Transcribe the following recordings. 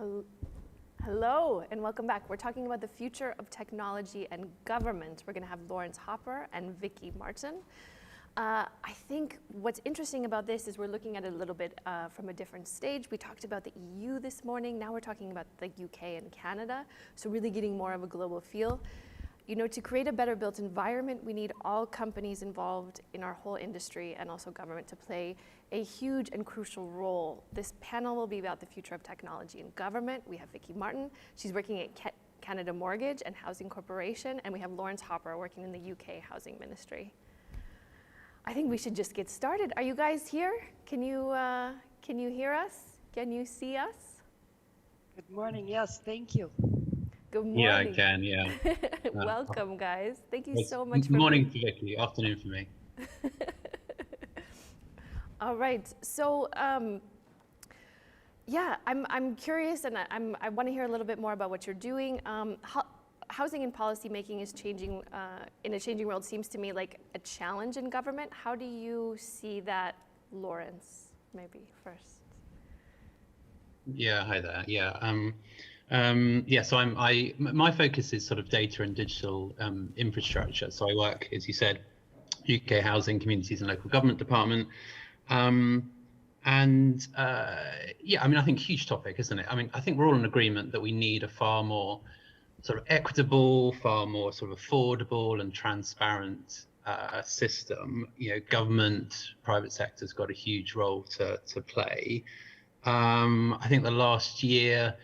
Hel- Hello and welcome back. We're talking about the future of technology and government. We're going to have Lawrence Hopper and Vicki Martin. I think what's interesting about this is we're looking at it a little bit from a different stage. We talked about the EU this morning. Now we're talking about the UK and Canada. So really getting more of a global feel. You know, to create a better built environment, we need all companies involved in our whole industry and also government to play a huge and crucial role. This panel will be about the future of technology and government. We have Vicki Martin. She's working at Canada Mortgage and Housing Corporation, and we have Lawrence Hopper working in the UK Housing Ministry. I think we should just get started. Are you guys here? Can you hear us? Can you see us? Good morning. Yes, thank you. Good morning. Yeah, I can, yeah. Welcome, guys. Thank you so much. Good morning to Vicki, afternoon for me. All right, so yeah, I'm curious, and I want to hear a little bit more about what you're doing. Housing and policy making is changing in a changing world. Seems to me like a challenge in government. How do you see that, Lawrence? Maybe first. Yeah, hi there. Yeah, so my focus is sort of data and digital infrastructure. So I work, as you said, UK Housing, Communities and Local Government Department. Yeah, I mean, I think huge topic, isn't it? I mean, I think we're all in agreement that we need a far more sort of equitable, far more sort of affordable and transparent system. You know, government, private sector's got a huge role to play. I think the last year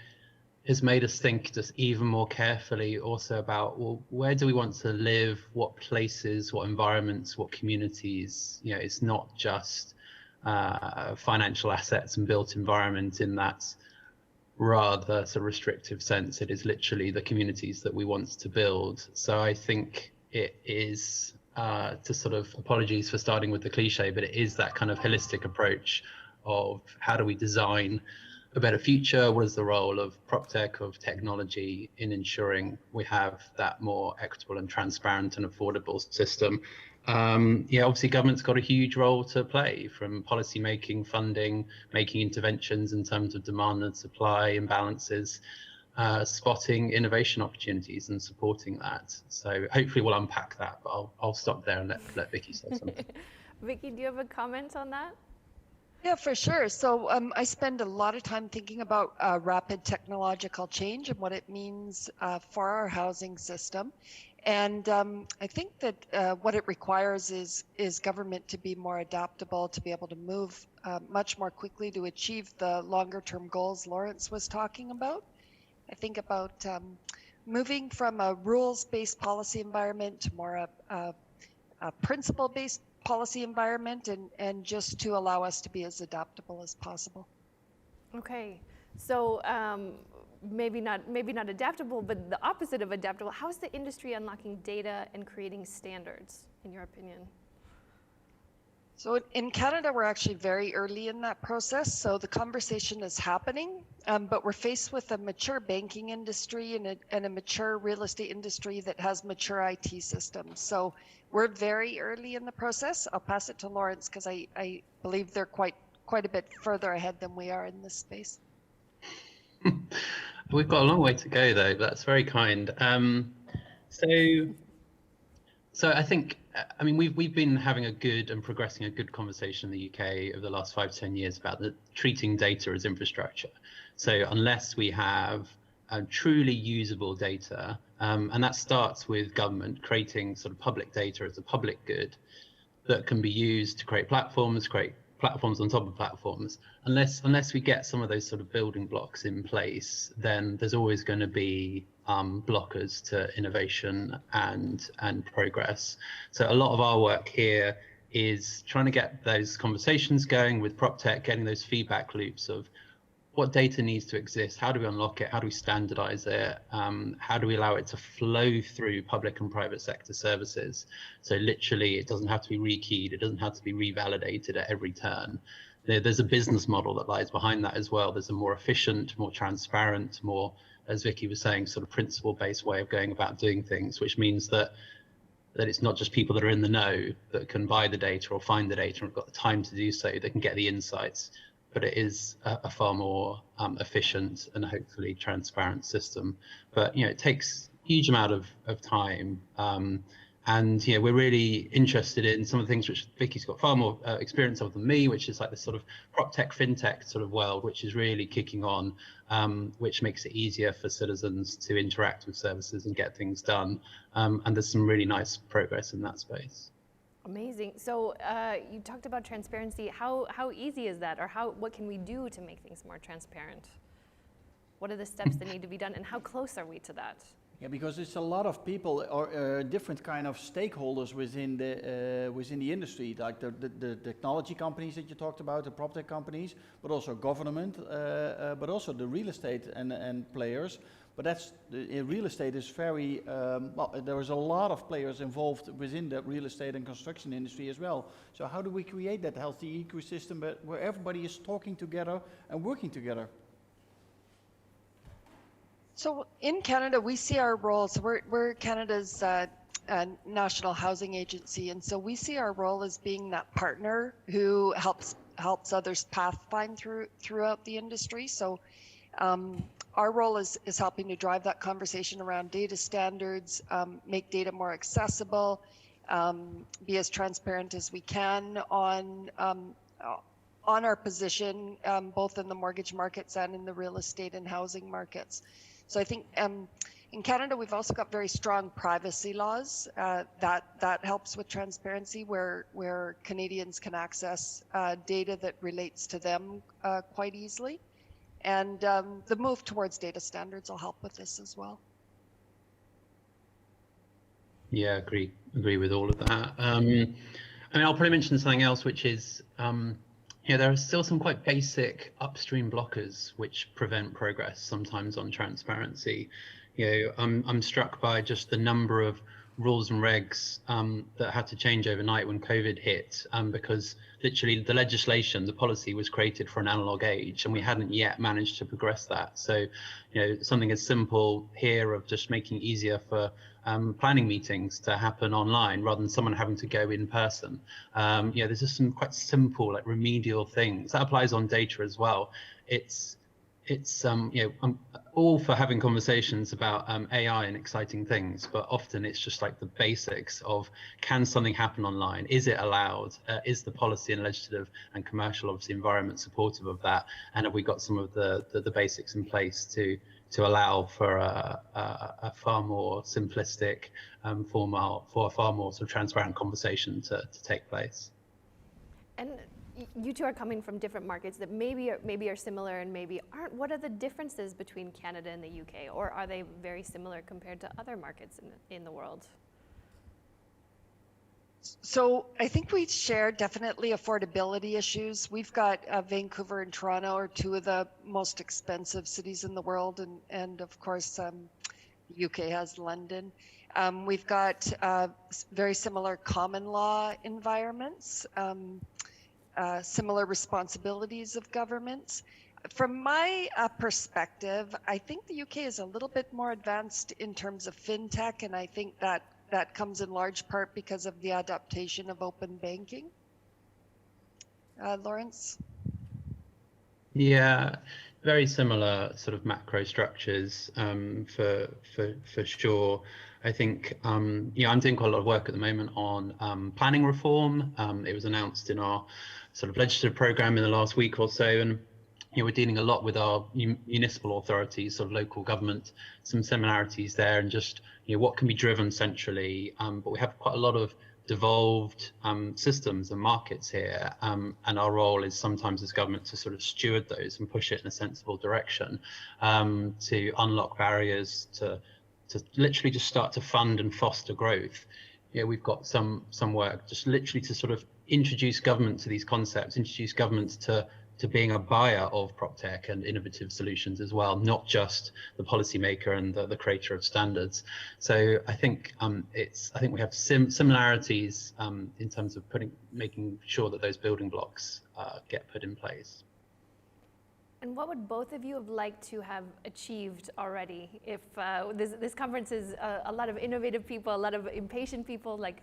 has made us think just even more carefully also about, well, where do we want to live, what places, what environments, what communities. You know, it's not just financial assets and built environment in that rather sort of restrictive sense. It is literally the communities that we want to build. So I think it is, to sort of, apologies for starting with the cliche, but it is that kind of holistic approach of how do we design a better future? What is the role of PropTech, of technology in ensuring we have that more equitable and transparent and affordable system? Yeah, obviously government's got a huge role to play, from policy making, funding, making interventions in terms of demand and supply imbalances, spotting innovation opportunities and supporting that. So hopefully we'll unpack that, but I'll stop there and let Vicki say something. Vicki, do you have a comment on that? Yeah, for sure. So I spend a lot of time thinking about rapid technological change and what it means for our housing system. And I think that what it requires is government to be more adaptable, to be able to move much more quickly to achieve the longer term goals Lawrence was talking about. I think about moving from a rules-based policy environment to more a principle-based policy environment, and just to allow us to be as adaptable as possible. Okay, so maybe not adaptable, but the opposite of adaptable. How is the industry unlocking data and creating standards, in your opinion? So in Canada, we're actually very early in that process. So the conversation is happening, but we're faced with a mature banking industry and a mature real estate industry that has mature IT systems. So we're very early in the process. I'll pass it to Lawrence because I believe they're quite a bit further ahead than we are in this space. We've got a long way to go, though. That's very kind. So I think, I mean, we've been having a good and progressing a good conversation in the UK over the last 5 to 10 years about treating data as infrastructure. So unless we have truly usable data, and that starts with government creating sort of public data as a public good that can be used to create platforms on top of platforms. Unless we get some of those sort of building blocks in place, then there's always going to be blockers to innovation and progress. So a lot of our work here is trying to get those conversations going with PropTech, getting those feedback loops of what data needs to exist, how do we unlock it, how do we standardize it, how do we allow it to flow through public and private sector services. So literally it doesn't have to be rekeyed, it doesn't have to be revalidated at every turn. There's a business model that lies behind that as well. There's a more efficient, more transparent, more, as Vicki was saying, sort of principle-based way of going about doing things, which means that it's not just people that are in the know that can buy the data or find the data and have got the time to do so, that can get the insights. but it is a far more efficient and hopefully transparent system. But it takes a huge amount of time. And we're really interested in some of the things which Vicky's got far more experience of than me, which is like this sort of prop tech, fintech sort of world, which is really kicking on, which makes it easier for citizens to interact with services and get things done. And there's some really nice progress in that space. Amazing. So you talked about transparency. How easy is that, or what can we do to make things more transparent? What are the steps that need to be done, and how close are we to that? Yeah, because it's a lot of people or different kind of stakeholders within the industry, like the technology companies that you talked about, the prop tech companies, but also government, but also the real estate and players. But real estate is very well. There is a lot of players involved within the real estate and construction industry as well. So how do we create that healthy ecosystem where everybody is talking together and working together? So in Canada, we see our role, so we're Canada's national housing agency, and so we see our role as being that partner who helps others pathfind throughout the industry. So our role is helping to drive that conversation around data standards, make data more accessible, be as transparent as we can on our position, both in the mortgage markets and in the real estate and housing markets. So I think in Canada, we've also got very strong privacy laws that helps with transparency, where Canadians can access data that relates to them quite easily. And the move towards data standards will help with this as well. Yeah, agree with all of that. I mean, I'll probably mention something else, which is there are still some quite basic upstream blockers which prevent progress sometimes on transparency. I'm struck by just the number of rules and regs that had to change overnight when COVID hit, because literally the legislation, the policy was created for an analog age, and we hadn't yet managed to progress that. So, something as simple here of just making it easier for planning meetings to happen online rather than someone having to go in person. There's just some quite simple, like remedial things that applies on data as well. I'm all for having conversations about AI and exciting things, but often it's just like the basics of, can something happen online? Is it allowed? Is the policy and legislative and commercial, obviously, environment supportive of that? And have we got some of the basics in place to allow for a far more simplistic, for a far more sort of transparent conversation to take place? And you two are coming from different markets that maybe are similar and maybe aren't. What are the differences between Canada and the UK, or are they very similar compared to other markets in the world? So I think we share definitely affordability issues. We've got Vancouver and Toronto are two of the most expensive cities in the world, and of course the UK has London. We've got very similar common law environments. Similar responsibilities of governments. From my perspective, I think the UK is a little bit more advanced in terms of fintech, and I think that comes in large part because of the adaptation of open banking. Lawrence? Yeah, very similar sort of macro structures for sure. I think I'm doing quite a lot of work at the moment on planning reform. It was announced in our sort of legislative program in the last week or so, and we're dealing a lot with our municipal authorities, sort of local government, some similarities there, and just what can be driven centrally. But we have quite a lot of devolved systems and markets here, and our role is sometimes as government to sort of steward those and push it in a sensible direction, to unlock barriers, to literally just start to fund and foster growth. We've got some work just literally to sort of introduce government to these concepts, introduce governments to being a buyer of prop tech and innovative solutions as well, not just the policymaker and the creator of standards. So I think we have similarities in terms of making sure that those building blocks get put in place. And what would both of you have liked to have achieved already? If this conference is a lot of innovative people, a lot of impatient people, like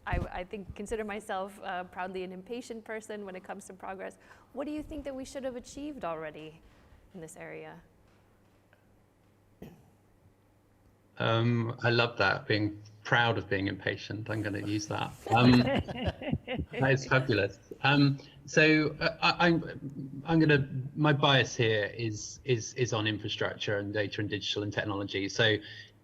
I think consider myself proudly an impatient person when it comes to progress. What do you think that we should have achieved already in this area? I love that, being proud of being impatient. I'm going to use that. That is fabulous. So I'm going to, my bias here is on infrastructure and data and digital and technology. So,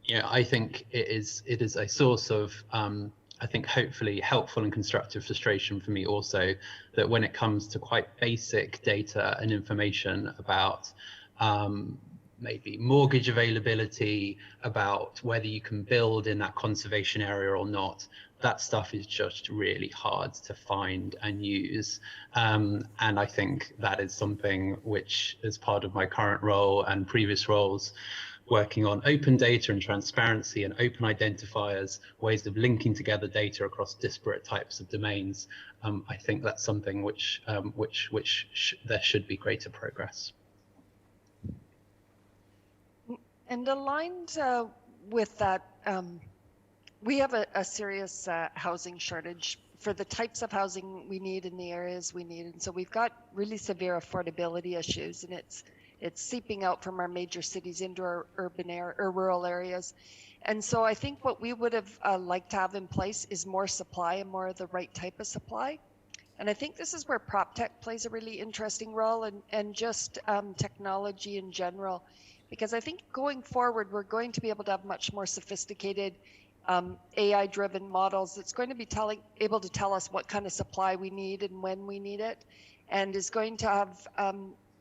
you know, I think it is a source of, I think hopefully helpful and constructive frustration for me also, that when it comes to quite basic data and information about maybe mortgage availability, about whether you can build in that conservation area or not, that stuff is just really hard to find and use. And I think that is something which, as part of my current role and previous roles, working on open data and transparency and open identifiers, ways of linking together data across disparate types of domains, I think that's something which there should be greater progress. And aligned with that, we have a serious housing shortage for the types of housing we need in the areas we need. And so we've got really severe affordability issues, and it's seeping out from our major cities into our urban or rural areas. And so I think what we would have liked to have in place is more supply and more of the right type of supply. And I think this is where PropTech plays a really interesting role, and just technology in general. Because I think going forward, we're going to be able to have much more sophisticated AI-driven models that's going to be able to tell us what kind of supply we need and when we need it, and is going to have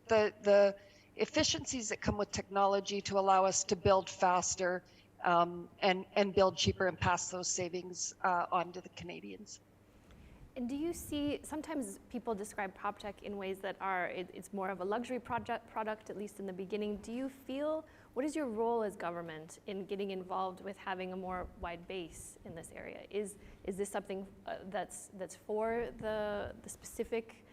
the efficiencies that come with technology to allow us to build faster and build cheaper and pass those savings on to the Canadians. And do you see, sometimes people describe PropTech in ways that are, it's more of a luxury product, at least in the beginning. Do you feel, what is your role as government in getting involved with having a more wide base in this area? Is this something that's for the specific,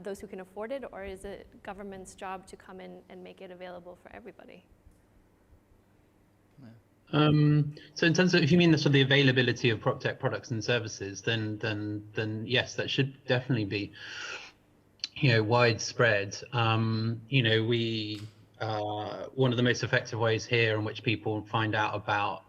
those who can afford it, or is it government's job to come in and make it available for everybody? So in terms of, if you mean the sort of the availability of PropTech products and services, then yes, that should definitely be, you know, widespread. You know, we one of the most effective ways here in which people find out about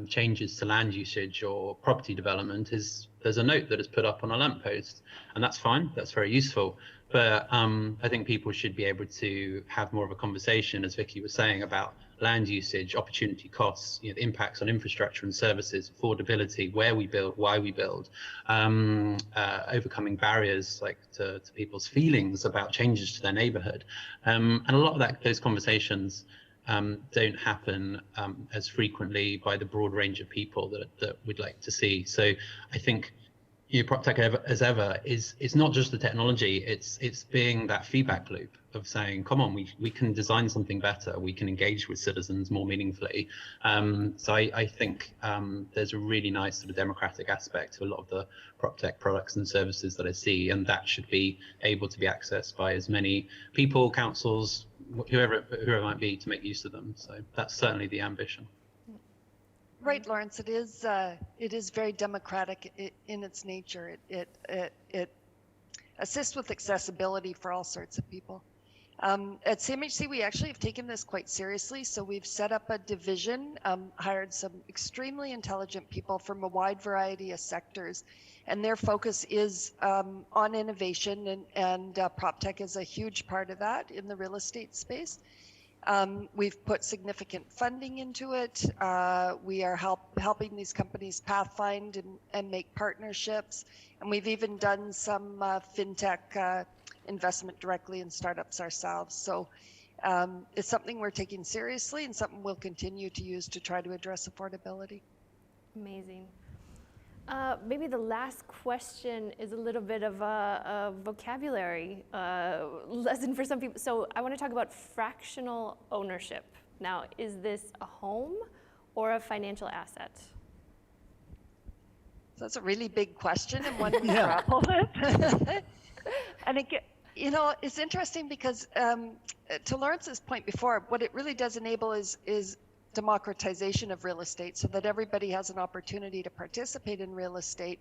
changes to land usage or property development is there's a note that is put up on a lamppost, and that's fine. That's very useful. But I think people should be able to have more of a conversation, as Vicki was saying, about land usage, opportunity costs, you know, impacts on infrastructure and services, affordability, where we build, why we build, overcoming barriers like to people's feelings about changes to their neighborhood. And a lot of those conversations don't happen as frequently by the broad range of people that we'd like to see. So I think, you know, PropTech as ever is not just the technology, it's being that feedback loop of saying, come on, we can design something better, we can engage with citizens more meaningfully. So I think there's a really nice sort of democratic aspect to a lot of the PropTech products and services that I see, and that should be able to be accessed by as many people, councils, whoever it might be, to make use of them. So that's certainly the ambition. Right, Lawrence. It is very democratic in its nature. It assists with accessibility for all sorts of people. At CMHC, we actually have taken this quite seriously. So we've set up a division, hired some extremely intelligent people from a wide variety of sectors, and their focus is on innovation, and PropTech is a huge part of that in the real estate space. We've put significant funding into it. We are helping these companies pathfind and make partnerships. And we've even done some fintech investment directly in startups ourselves. So it's something we're taking seriously and something we'll continue to use to try to address affordability. Amazing. Maybe the last question is a little bit of a vocabulary lesson for some people. So I want to talk about fractional ownership. Now, is this a home or a financial asset? So that's a really big question and one we grapple with. And You know, it's interesting because to Lawrence's point before, what it really does enable is democratization of real estate so that everybody has an opportunity to participate in real estate.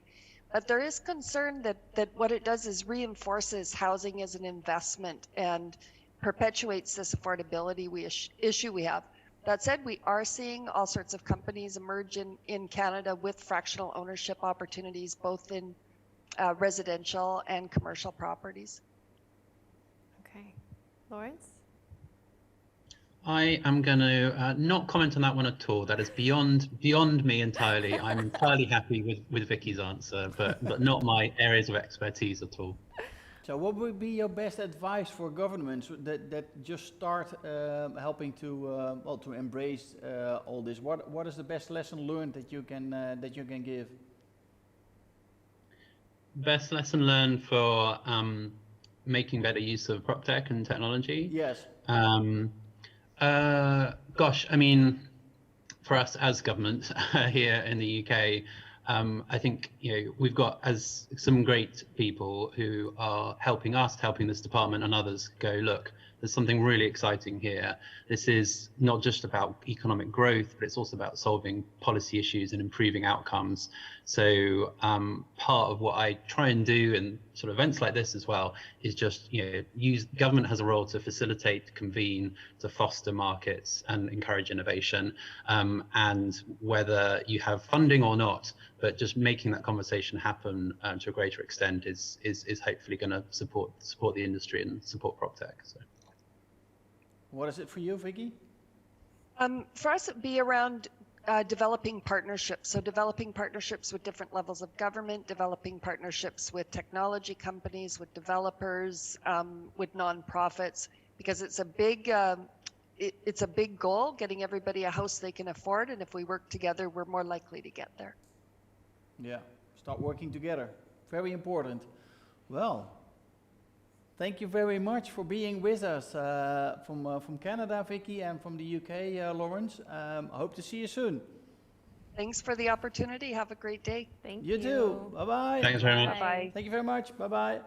But there is concern that what it does is reinforces housing as an investment and perpetuates this affordability issue we have. That said, we are seeing all sorts of companies emerge in Canada with fractional ownership opportunities, both in residential and commercial properties. Okay. Lawrence? I am going to not comment on that one at all. That is beyond me entirely. I'm entirely happy with Vicky's answer, but not my areas of expertise at all. So what would be your best advice for governments that just start helping to to embrace all this? What is the best lesson learned that you can give? Best lesson learned for making better use of prop tech and technology? Yes. Gosh, I mean, for us as government here in the UK, I think we've got as some great people who are helping us, helping this department and others go, look, there's something really exciting here. This is not just about economic growth, but it's also about solving policy issues and improving outcomes. So part of what I try and do in sort of events like this as well is just government has a role to facilitate, convene, to foster markets and encourage innovation. And whether you have funding or not, but just making that conversation happen to a greater extent is hopefully going to support the industry and support PropTech. So. What is it for you, Vicki? For us, it'd be around developing partnerships. So developing partnerships with different levels of government, developing partnerships with technology companies, with developers, with nonprofits, because it's a big goal, getting everybody a house they can afford. And if we work together, we're more likely to get there. Yeah, start working together. Very important. Well, thank you very much for being with us from Canada, Vicki, and from the UK, Lawrence. I hope to see you soon. Thanks for the opportunity. Have a great day. Thank you. You too. Bye-bye. Thanks very much. Bye-bye. Thank you very much. Bye-bye.